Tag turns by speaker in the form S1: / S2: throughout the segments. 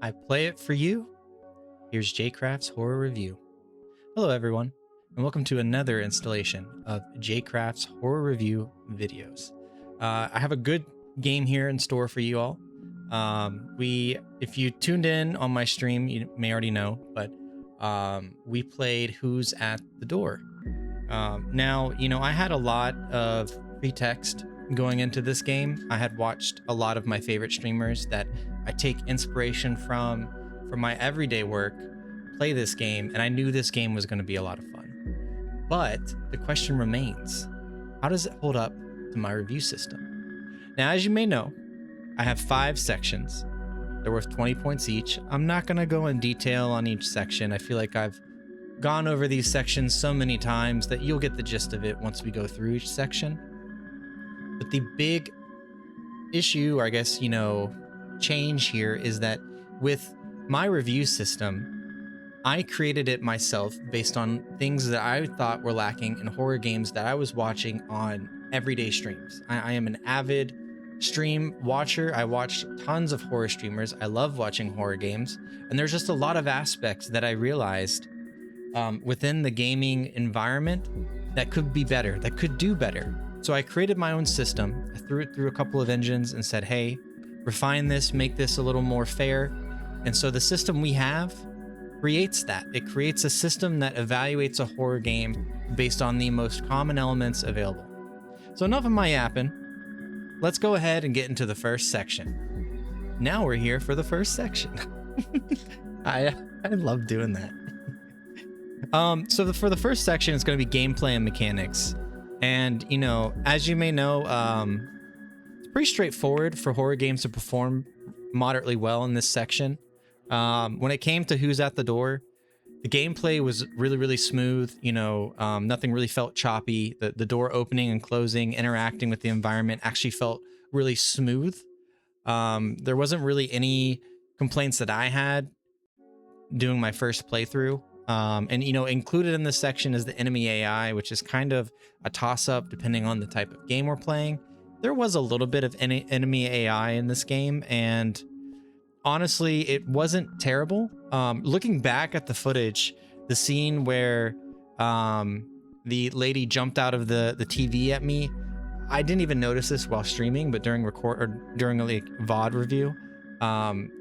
S1: I play it for you. Here's JCraft's Horror Review. Hello everyone, and welcome to another installation of JCraft's Horror Review videos. I have a good game here in store for you all. If you tuned in on my stream, you may already know, but we played Who's at the Door. Now, I had a lot of pretext going into this game. I had watched a lot of my favorite streamers that I take inspiration from for my everyday work play this game, and I knew this game was going to be a lot of fun. But the question remains, how does it hold up to my review system? Now, as you may know, I have 5 sections. They're worth 20 points each. I'm not going to go in detail on each section. I feel like I've gone over these sections so many times that you'll get the gist of it once we go through each section. But the big issue, or I guess, change here is that with my review system, I created it myself based on things that I thought were lacking in horror games that I was watching on everyday streams. I am an avid stream watcher. I watch tons of horror streamers. I love watching horror games. And there's just a lot of aspects that I realized within the gaming environment that could be better, that could do better. So I created my own system. I threw it through a couple of engines and said, hey, refine this, make this a little more fair. And so the system we have creates that. It creates a system that evaluates a horror game based on the most common elements available. So enough of my yapping. Let's go ahead and get into the first section. Now we're here for the first section. I love doing that. For the first section, it's going to be gameplay and mechanics. And, as you may know, it's pretty straightforward for horror games to perform moderately well in this section. When it came to Who's at the Door, the gameplay was really, really smooth. Nothing really felt choppy. The door opening and closing, interacting with the environment actually felt really smooth. There wasn't really any complaints that I had doing my first playthrough. Included in this section is the enemy AI, which is kind of a toss-up depending on the type of game we're playing. There was a little bit of enemy AI in this game, and honestly, it wasn't terrible. Looking back at the footage, the scene where the lady jumped out of the TV at me, I didn't even notice this while streaming, but during during a VOD review,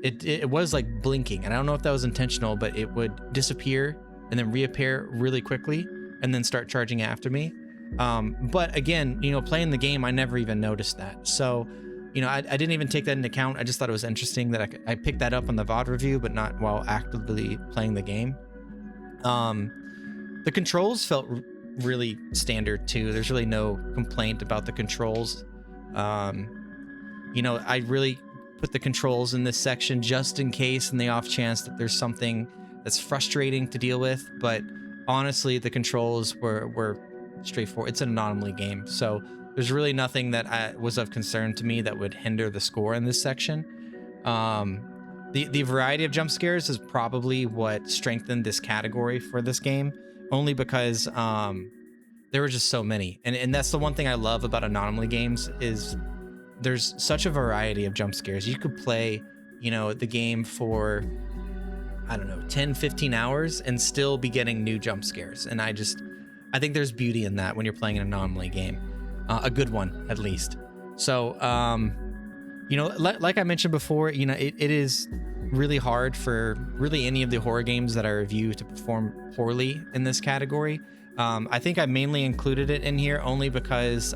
S1: it was like blinking, and I don't know if that was intentional, but it would disappear and then reappear really quickly and then start charging after me. But again, playing the game, I never even noticed that. So, I didn't even take that into account. I just thought it was interesting that I picked that up on the VOD review, but not while actively playing the game. The controls felt really standard too. There's really no complaint about the controls. I really put the controls in this section just in case, in the off chance that there's something that's frustrating to deal with. But honestly, the controls were straightforward. It's an anomaly game, so there's really nothing that was of concern to me that would hinder the score in this section. The variety of jump scares is probably what strengthened this category for this game, only because there were just so many. And that's the one thing I love about anomaly games is there's such a variety of jump scares. You could play, the game for, 10, 15 hours and still be getting new jump scares. And I think there's beauty in that when you're playing an anomaly game. A good one, at least. So, like I mentioned before, it is really hard for really any of the horror games that I review to perform poorly in this category. I think I mainly included it in here only because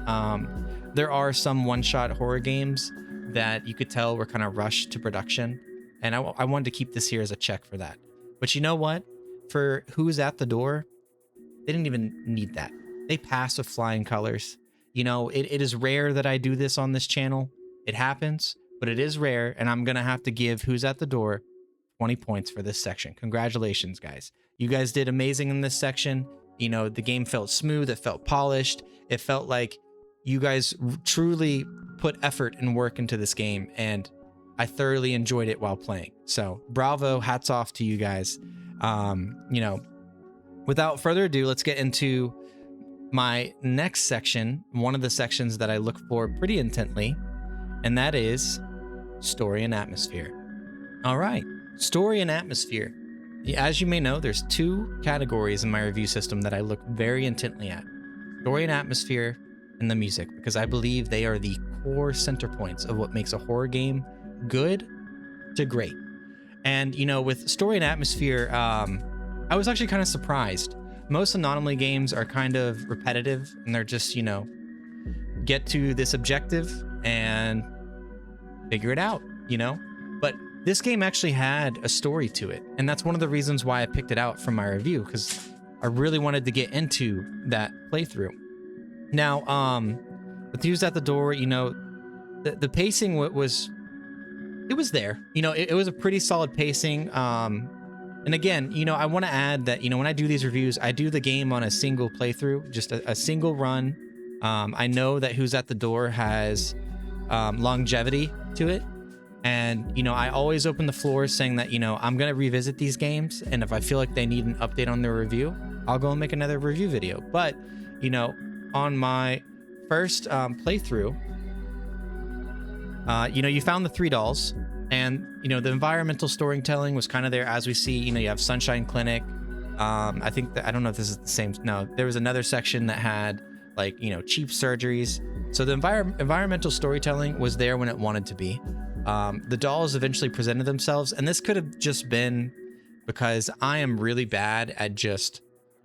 S1: there are some one-shot horror games that you could tell were kind of rushed to production. And I wanted to keep this here as a check for that. But you know what? For Who's at the Door, they didn't even need that. They pass with flying colors. It is rare that I do this on this channel. It happens, but it is rare, and I'm going to have to give Who's at the Door 20 points for this section. Congratulations, guys. You guys did amazing in this section. The game felt smooth. It felt polished. It felt like you guys truly put effort and work into this game, and I thoroughly enjoyed it while playing. So bravo, hats off to you guys. Without further ado, let's get into my next section, one of the sections that I look for pretty intently, and that is story and atmosphere. All right, story and atmosphere. As you may know, there's two categories in my review system that I look very intently at: story and atmosphere, and the music, because I believe they are the core center points of what makes a horror game good to great. And, you know, with story and atmosphere, I was actually kind of surprised. Most anomaly games are kind of repetitive, and they're just, you know, get to this objective and figure it out, you know? But this game actually had a story to it, and that's one of the reasons why I picked it out from my review, because I really wanted to get into that playthrough. Now, with Who's at the Door, you know, the pacing was there. You know, it was a pretty solid pacing. And again, you know, I want to add that, you know, when I do these reviews, I do the game on a single playthrough, just a single run. I know that Who's at the Door has longevity to it. And, you know, I always open the floor saying that, you know, I'm going to revisit these games. And if I feel like they need an update on their review, I'll go and make another review video. But, you know, on my first playthrough, you know, you found the 3 dolls, and, you know, the environmental storytelling was kind of there, as we see. You know, you have Sunshine Clinic. I think that, I don't know if this is the same. No, there was another section that had, like, you know, cheap surgeries. So the environmental storytelling was there when it wanted to be. The dolls eventually presented themselves, and this could have just been because I am really bad at just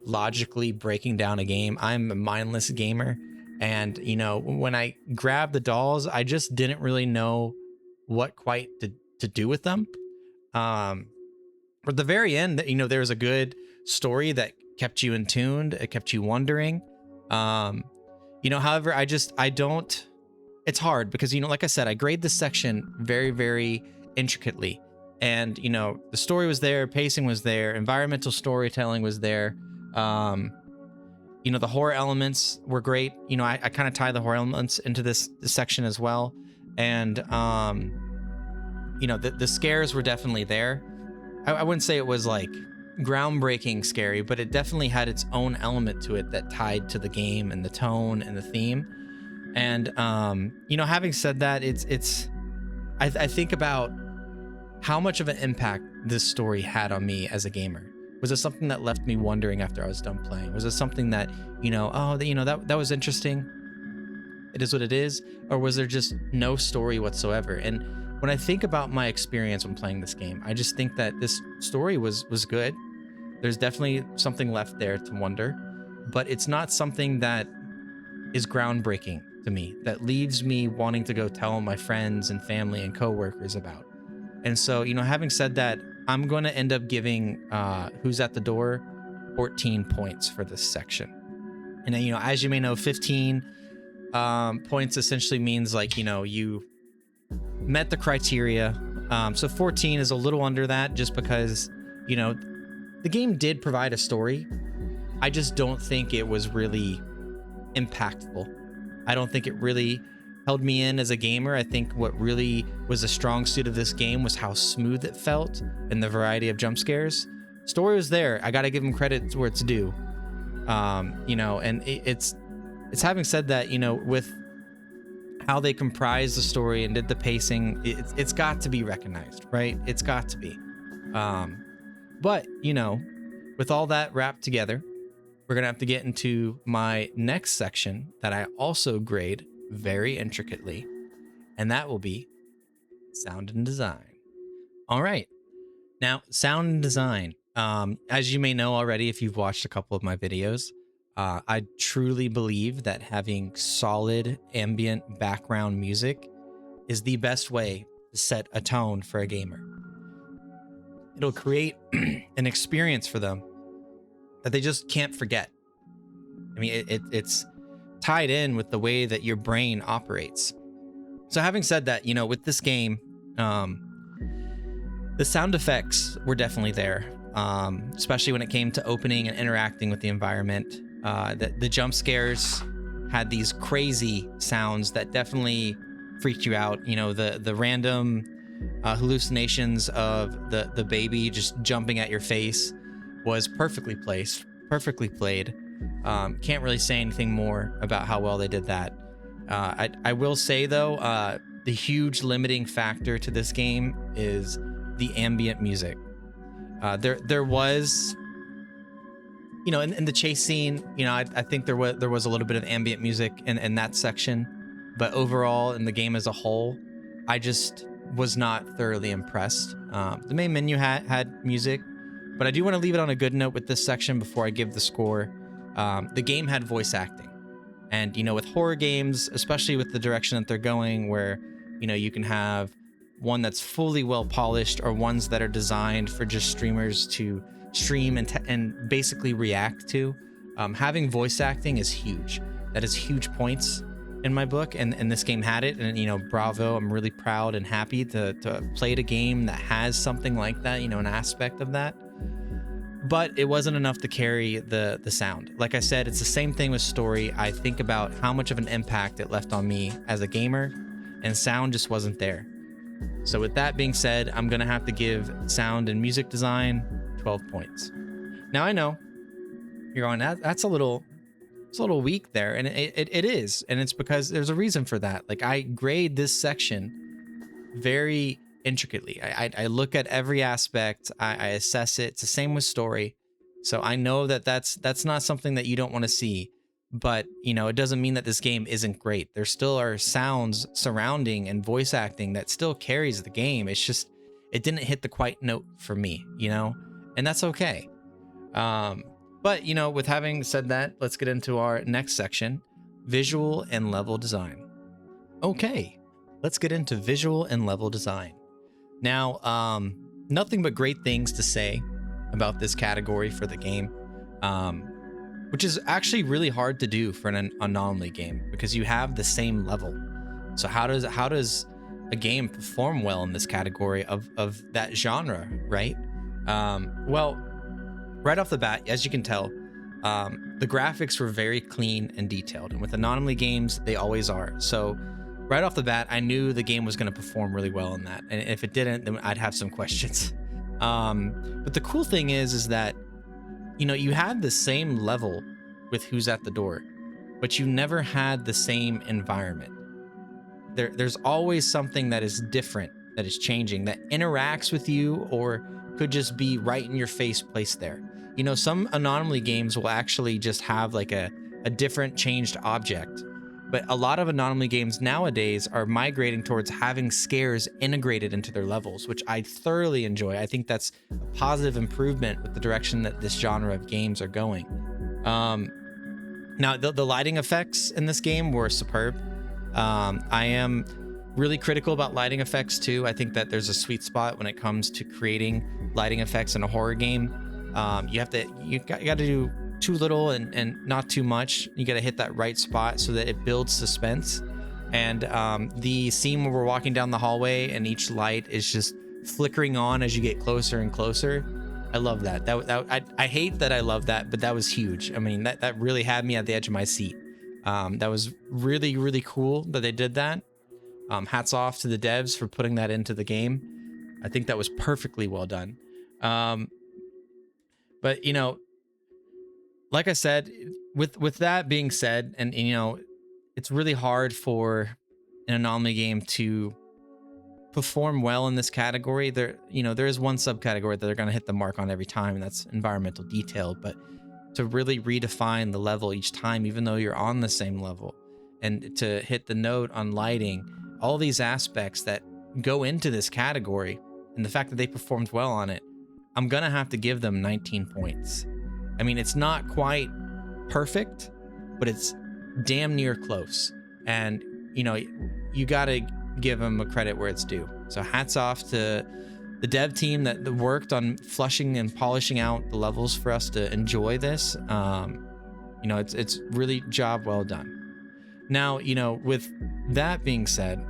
S1: logically breaking down a game. I'm a mindless gamer, and, you know, when I grabbed the dolls, I just didn't really know what quite to do with them. But at the very end, you know, there was a good story that kept you in tuned. It kept you wondering. You know, however, I don't, it's hard because, you know, like I said, I grade this section very, very intricately. And, you know, the story was there, pacing was there, environmental storytelling was there. You know, the horror elements were great. You know, I kind of tie the horror elements into this section as well. And, you know, the scares were definitely there. I wouldn't say it was like groundbreaking scary, but it definitely had its own element to it that tied to the game and the tone and the theme. And, you know, having said that, I think about how much of an impact this story had on me as a gamer. Was it something that left me wondering after I was done playing? Was it something that, you know, oh, you know, that was interesting, it is what it is? Or was there just no story whatsoever? And when I think about my experience when playing this game, I just think that this story was good. There's definitely something left there to wonder, but it's not something that is groundbreaking to me, that leaves me wanting to go tell my friends and family and coworkers about. And so, you know, having said that, I'm going to end up giving Who's at the Door 14 points for this section. And then, you know, as you may know, 15 points essentially means, like, you know, you met the criteria. So 14 is a little under that, just because, you know, the game did provide a story. I just don't think it was really impactful. I don't think it really held me in as a gamer. I think what really was a strong suit of this game was how smooth it felt and the variety of jump scares. Story was there. I got to give them credit where it's due. You know, and it's having said that, you know, with how they comprised the story and did the pacing, it's got to be recognized, right? It's got to be. But, you know, with all that wrapped together, we're going to have to get into my next section that I also grade very intricately, and that will be sound and design. All right. Now, sound and design. As you may know already, if you've watched a couple of my videos, I truly believe that having solid ambient background music is the best way to set a tone for a gamer. It'll create an experience for them that they just can't forget. I mean, it's tied in with the way that your brain operates. So having said that, you know, with this game, the sound effects were definitely there, especially when it came to opening and interacting with the environment. The jump scares had these crazy sounds that definitely freaked you out. You know, the random hallucinations of the baby just jumping at your face was perfectly placed, perfectly played. Can't really say anything more about how well they did that. I will say, though, the huge limiting factor to this game is the ambient music. There was, you know, in the chase scene, you know, I think there was a little bit of ambient music in that section, but overall in the game as a whole, I just was not thoroughly impressed. The main menu had music, but I do want to leave it on a good note with this section before I give the score. The game had voice acting, and you know, with horror games, especially with the direction that they're going, where you know you can have one that's fully well polished or ones that are designed for just streamers to stream and basically react to. Having voice acting is huge. That is huge points in my book, and this game had it. And you know, bravo! I'm really proud and happy to played a game that has something like that. You know, an aspect of that. But it wasn't enough to carry the sound. Like I said, it's the same thing with story. I think about how much of an impact it left on me as a gamer, and sound just wasn't there. So with that being said, I'm gonna have to give sound and music design 12 points. Now I know you're going, that's a little weak there, and it is, and it's because there's a reason for that. Like, I grade this section very intricately. I look at every aspect. I assess it. It's the same with story. So I know that that's not something that you don't want to see, but you know, it doesn't mean that this game isn't great. There still are sounds surrounding and voice acting that still carries the game. It's just, it didn't hit the quite note for me, you know, and that's okay. But you know, with having said that, let's get into our next section, visual and level design. Okay, let's get into visual and level design. Now, nothing but great things to say about this category for the game, which is actually really hard to do for an anomaly game because you have the same level. So how does a game perform well in this category of that genre, right? Well, right off the bat, as you can tell, the graphics were very clean and detailed, and with anomaly games, they always are. So right off the bat, I knew the game was going to perform really well in that, and if it didn't, then I'd have some questions. But the cool thing is that, you know, you had the same level with Who's at the Door, but you never had the same environment. There's always something that is different, that is changing, that interacts with you, or could just be right in your face placed there. You know, some anomaly games will actually just have like a different changed object. But a lot of anomaly games nowadays are migrating towards having scares integrated into their levels, which I thoroughly enjoy. I think that's a positive improvement with the direction that this genre of games are going. Now, the lighting effects in this game were superb. I am really critical about lighting effects too. I think that there's a sweet spot when it comes to creating lighting effects in a horror game. You got to do too little and not too much. You got to hit that right spot so that it builds suspense. And the scene where we're walking down the hallway and each light is just flickering on as you get closer and closer. I love that. I hate that I love that, but that was huge. I mean, that really had me at the edge of my seat. That was really, really cool that they did that. Hats off to the devs for putting that into the game. I think that was perfectly well done. But you know, like I said, with that being said, and you know, it's really hard for an anomaly game to perform well in this category. There is one subcategory that they're going to hit the mark on every time, and that's environmental detail. But to really redefine the level each time, even though you're on the same level, and to hit the note on lighting, all these aspects that go into this category, and the fact that they performed well on it, I'm gonna have to give them 19 points. I mean, it's not quite perfect, but it's damn near close. And you know, you gotta give them a credit where it's due. So hats off to the dev team that worked on flushing and polishing out the levels for us to enjoy this. You know, it's really job well done. Now, you know, with that being said,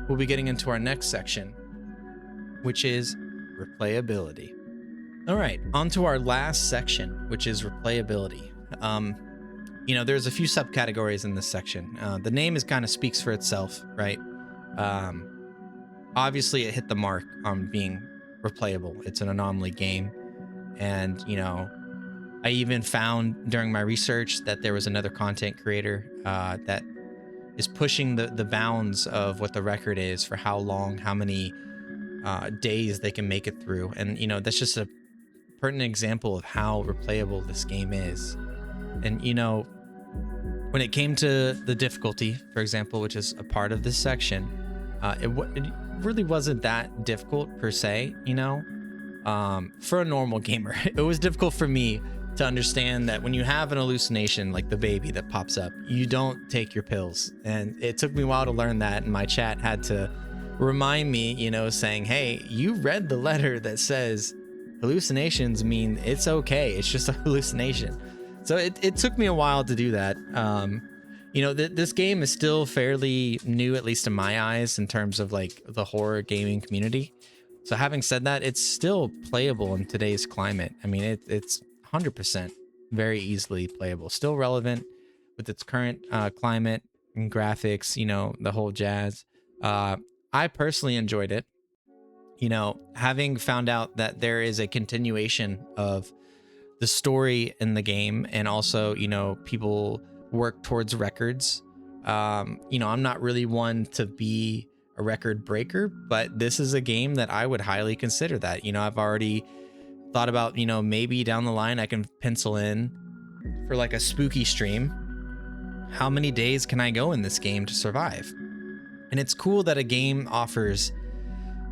S1: we'll be getting into our next section, which is replayability. All right, on to our last section, which is replayability. You know, there's a few subcategories in this section. The name is kind of speaks for itself, right? Obviously, it hit the mark on being replayable. It's an anomaly game. And, you know, I even found during my research that there was another content creator that is pushing the bounds of what the record is for how long, how many days they can make it through. And, you know, that's just a pertinent example of how replayable this game is. And, you know, when it came to the difficulty, for example, which is a part of this section, it really wasn't that difficult per se, you know, for a normal gamer. It was difficult for me to understand that when you have an hallucination like the baby that pops up, you don't take your pills. And it took me a while to learn that, and my chat had to remind me, you know, saying, hey, you read the letter that says hallucinations mean it's okay, it's just a hallucination. So it took me a while to do that. You know, this game is still fairly new, at least in my eyes, in terms of like the horror gaming community. So having said that, it's still playable in today's climate. I mean, it's 100% very easily playable, still relevant with its current climate and graphics, you know, the whole jazz. I personally enjoyed it. You know, having found out that there is a continuation of the story in the game, and also, you know, people work towards records. You know, I'm not really one to be a record breaker, but this is a game that I would highly consider that. You know, I've already thought about, you know, maybe down the line I can pencil in for like a spooky stream. How many days can I go in this game to survive? And it's cool that a game offers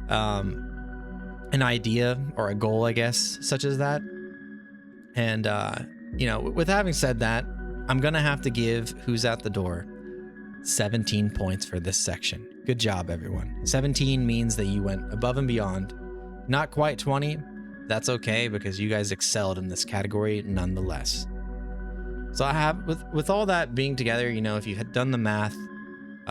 S1: an idea or a goal, I guess, such as that. And, you know, with having said that, I'm going to have to give Who's at the Door 17 points for this section. Good job, everyone. 17 means that you went above and beyond. Not quite 20. That's okay, because you guys excelled in this category nonetheless. So I have, with all that being together, you know, if you had done the math,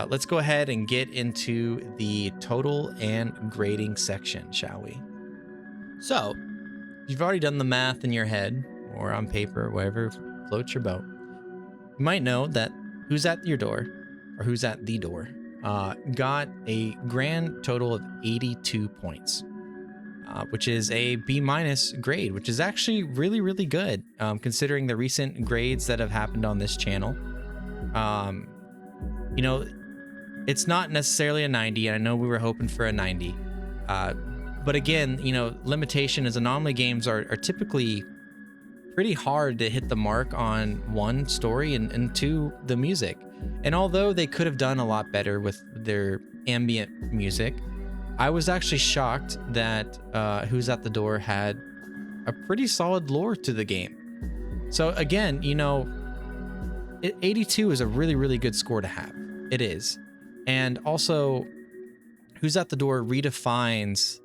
S1: let's go ahead and get into the total and grading section, shall we? So, you've already done the math in your head or on paper, whatever floats your boat. You might know that Who's at Your Door, or Who's at the Door, got a grand total of 82 points, which is a B- grade, which is actually really, really good, considering the recent grades that have happened on this channel. You know, it's not necessarily a 90. I know we were hoping for a 90. But again, you know, limitation is anomaly games are typically pretty hard to hit the mark on one, story, and two, the music. And although they could have done a lot better with their ambient music, I was actually shocked that Who's at the Door had a pretty solid lore to the game. So again, you know, 82 is a really, really good score to have. It is. And also, Who's at the Door redefines,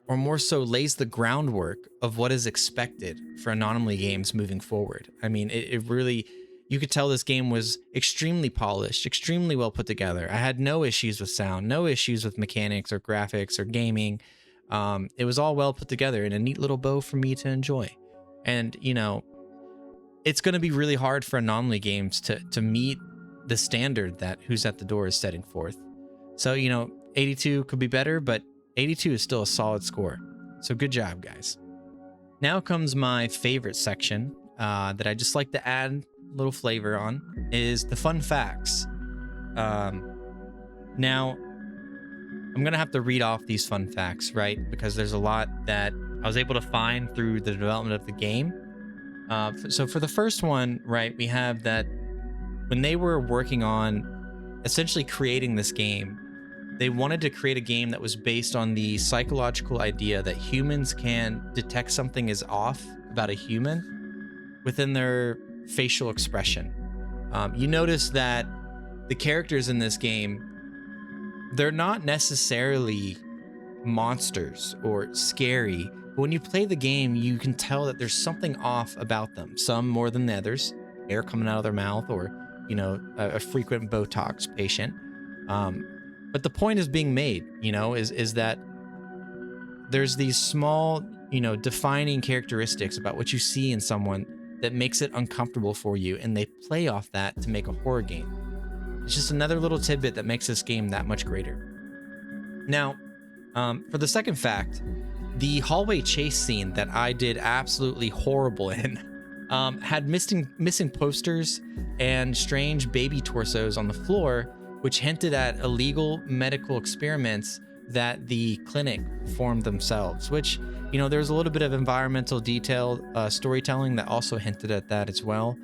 S1: or more so lays the groundwork of what is expected for anomaly games moving forward. I mean, it really, you could tell this game was extremely polished, extremely well put together. I had no issues with sound, no issues with mechanics or graphics or gaming. It was all well put together in a neat little bow for me to enjoy. And, you know, it's going to be really hard for anomaly games to meet the standard that Who's at the Door is setting forth. So, you know, 82 could be better, but 82 is still a solid score. So good job, guys. Now comes my favorite section that I just like to add a little flavor on, is the fun facts. Now, I'm going to have to read off these fun facts, right? Because there's a lot that I was able to find through the development of the game. So for the first one, right, we have that when they were working on essentially creating this game, they wanted to create a game that was based on the psychological idea that humans can detect something is off about a human within their facial expression. You notice that the characters in this game, they're not necessarily monsters or scary, but when you play the game, you can tell that there's something off about them, some more than the others, air coming out of their mouth, or, you know, a frequent Botox patient. But the point is being made, you know, is that there's these small, you know, defining characteristics about what you see in someone that makes it uncomfortable for you, and they play off that to make a horror game. It's just another little tidbit that makes this game that much greater. Now, for the second fact, the hallway chase scene that I did absolutely horrible in had missing posters and strange baby torsos on the floor, which hinted at illegal medical experiments that the clinic formed themselves, which, you know, there's a little bit of environmental detail storytelling that also hinted at that as well.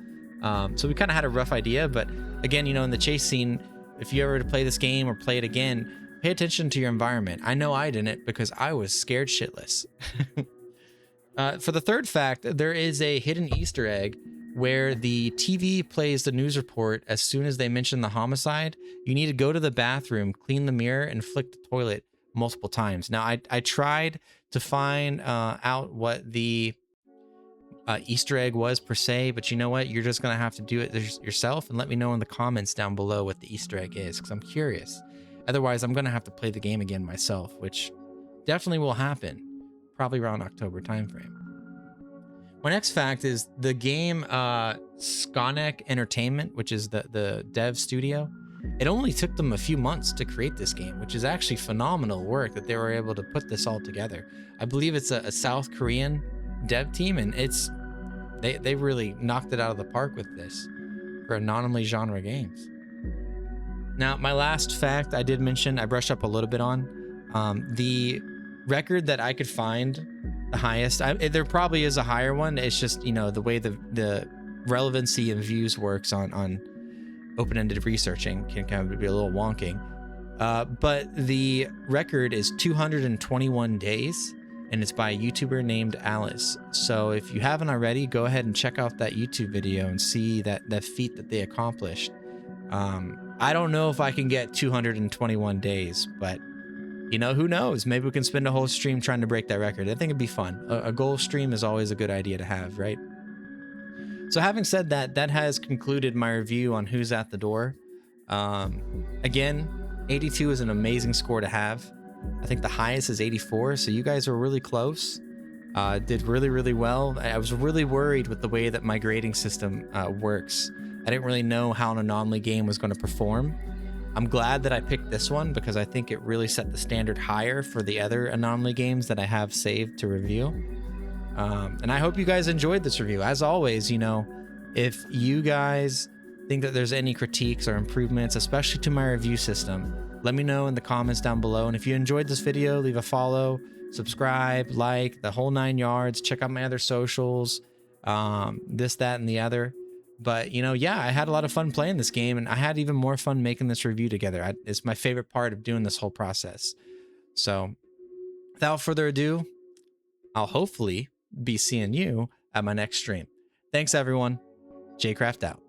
S1: So we kind of had a rough idea, but again, you know, in the chase scene, if you ever to play this game or play it again, pay attention to your environment. I know I didn't because I was scared shitless. For the third fact, there is a hidden Easter egg where the TV plays the news report as soon as they mention the homicide. You need to go to the bathroom, clean the mirror, and flick the toilet multiple times. Now, I tried to find out what the Easter egg was per se, but you know what? You're just going to have to do it yourself and let me know in the comments down below what the Easter egg is, because I'm curious. Otherwise, I'm going to have to play the game again myself, which definitely will happen, probably around October timeframe. My next fact is the game Skonek Entertainment, which is the dev studio. It only took them a few months to create this game, which is actually phenomenal work that they were able to put this all together. I believe it's a South Korean dev team, and they really knocked it out of the park with this for anomaly genre games. Now, my last fact I did mention, I brushed up a little bit on. The record that I could find, the highest, there probably is a higher one. It's just, you know, the way the relevancy and views works on open-ended researching can kind of be a little wonking. But the record is 221 days, and it's by a YouTuber named Alice. So if you haven't already, go ahead and check out that YouTube video and see that feat that they accomplished. I don't know if I can get 221 days, but you know, who knows? Maybe we can spend a whole stream trying to break that record. I think it'd be fun. A goal stream is always a good idea to have, right? So having said that, that has concluded my review on Who's at the Door. Again, 82 is an amazing score to have. I think the highest is 84, so you guys were really close. Did really, really well. I was really worried with the way that my grading system works. I didn't really know how an anomaly game was going to perform. I'm glad that I picked this one because I think it really set the standard higher for the other anomaly games that I have saved to review. And I hope you guys enjoyed this review. As always, you know, if you guys think that there's any critiques or improvements, especially to my review system, let me know in the comments down below. And if you enjoyed this video, leave a follow, subscribe, like, the whole 9 yards. Check out my other socials, this, that, and the other. But, you know, yeah, I had a lot of fun playing this game, and I had even more fun making this review together. It's my favorite part of doing this whole process. So without further ado, I'll hopefully be seeing you at my next stream. Thanks, everyone. Jcraft out.